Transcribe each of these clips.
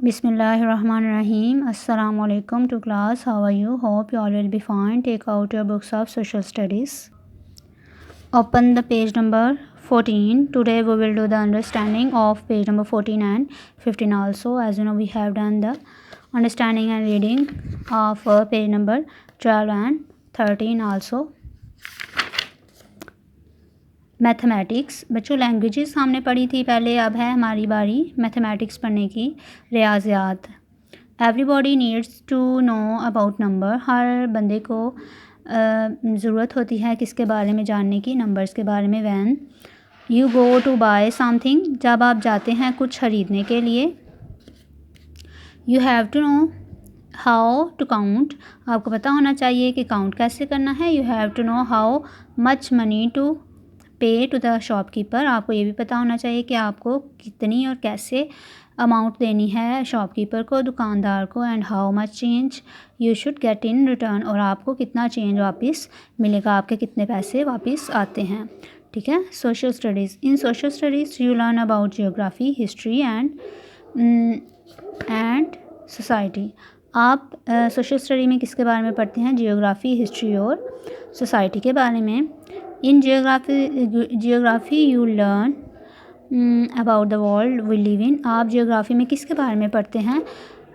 Bismillahirrahmanirrahim. Assalamu alaikum to class. How are you? Hope you all will be fine. Take out your books of social studies. Open the page number 14. Today we will do the understanding of page number 14 and 15 also. As you know, we have done the understanding and reading of page number 12 and 13 also. Mathematics बच्चों languages हमने पढ़ी थी पहले, अब है हमारी बारी mathematics पढ़ने की, रियाज़ियात। Everybody needs to know about number, हर बंदे को ज़रूरत होती है किसके बारे में जानने की, नंबर्स के बारे में। When you go to buy something, जब आप जाते हैं कुछ ख़रीदने के लिए। You have to know how to count, आपको पता होना चाहिए कि काउंट कैसे करना है। You have to know how much money to pay to the shopkeeper, आपको ये भी पता होना चाहिए कि आपको कितनी और कैसे अमाउंट देनी है शॉपकीपर को, दुकानदार को। And how much change you should get in return, और आपको कितना चेंज वापस मिलेगा, आपके कितने पैसे वापस आते हैं। ठीक है। Social studies, in social studies you learn about geography, history and society. आप सोशल स्टडी में किसके बारे में पढ़ते हैं, जियोग्राफी, हिस्ट्री और सोसाइटी के बारे में। In geography you learn about the world we live in, आप जियोग्राफी में किसके बारे में पढ़ते हैं,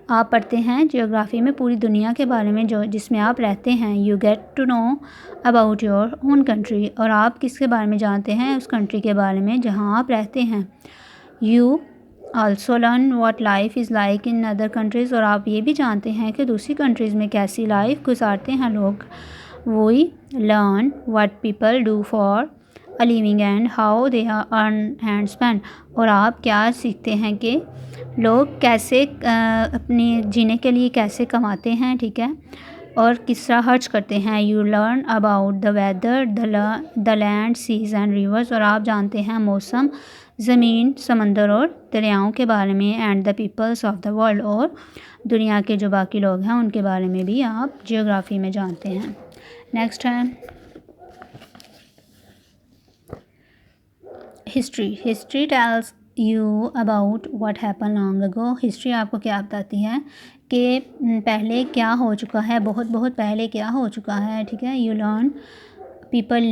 आप पढ़ते हैं जियोग्राफी में पूरी दुनिया के बारे में जो जिसमें आप रहते हैं। You get to know about your own country, और आप किसके बारे में जानते हैं, उस कंट्री के बारे में जहाँ आप रहते हैं। You also learn what life is like in other countries, और आप ये भी जानते हैं कि दूसरी कंट्रीज़ में कैसी लाइफ गुजारते हैं लोग। We learn what people do for a living and how they earn and spend, और आप क्या सीखते हैं कि लोग कैसे अपने जीने के लिए कैसे कमाते हैं, ठीक है, और किस तरह खर्च करते हैं। You learn about the weather, the land, seas and rivers, और आप जानते हैं मौसम, ज़मीन, समंदर और दरियाओं के बारे में। And the peoples of the world, और दुनिया के जो बाकी लोग हैं उनके बारे में भी आप जियोग्राफी में जानते हैं। नेक्स्ट है history. History tells you about what happen long ago, history आपको क्या बताती है कि पहले क्या हो चुका है, बहुत बहुत पहले क्या हो चुका है। ठीक है। You learn people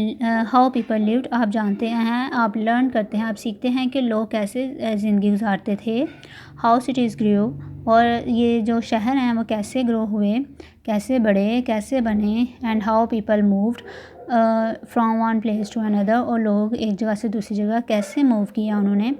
how people lived, आप जानते हैं, आप लर्न करते हैं, आप सीखते हैं कि लोग कैसे ज़िंदगी गुजारते थे। हाउ सिटीज़ ग्रो, और ये जो शहर हैं वो कैसे ग्रो हुए, कैसे बढ़े, कैसे बने। And how people moved from one place to another, और लोग एक जगह से दूसरी जगह कैसे मूव किया उन्होंने।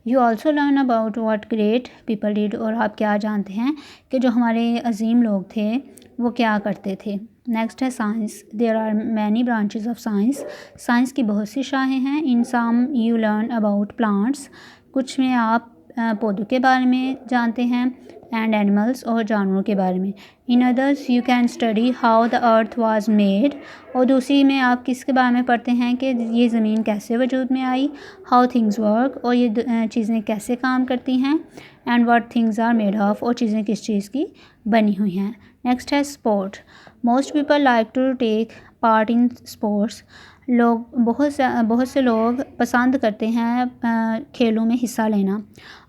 You also learn about what great people did, और आप क्या जानते हैं कि जो हमारे अजीम लोग थे वो क्या करते थे। नेक्स्ट है science. There are many branches of science, science की बहुत सी शाखें हैं। In some you learn about plants, कुछ में आप पौधों के बारे में जानते हैं। एंड एनिमल्स, और जानवरों के बारे में। In others you can study how the earth was made, और दूसरी में आप किसके बारे में पढ़ते हैं कि ये ज़मीन कैसे वजूद में आई। हाउ थिंग्स वर्क, और ये चीज़ें कैसे काम करती हैं। And what things are made of, और चीज़ें किस चीज़ की बनी हुई हैं। नेक्स्ट है sport. Most people like to take part in sports, लोग बहुत से लोग पसंद करते हैं खेलों में हिस्सा लेना।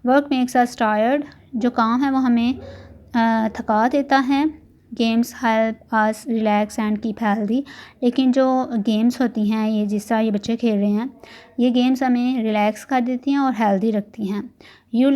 वर्क मेक्स अस टायर्ड, जो काम है वो हमें थका देता है। Games help us relax and keep healthy, लेकिन जो गेम्स होती हैं ये जिस तरह ये बच्चे खेल रहे हैं, ये गेम्स हमें रिलैक्स कर देती हैं और हेल्दी रखती हैं। यू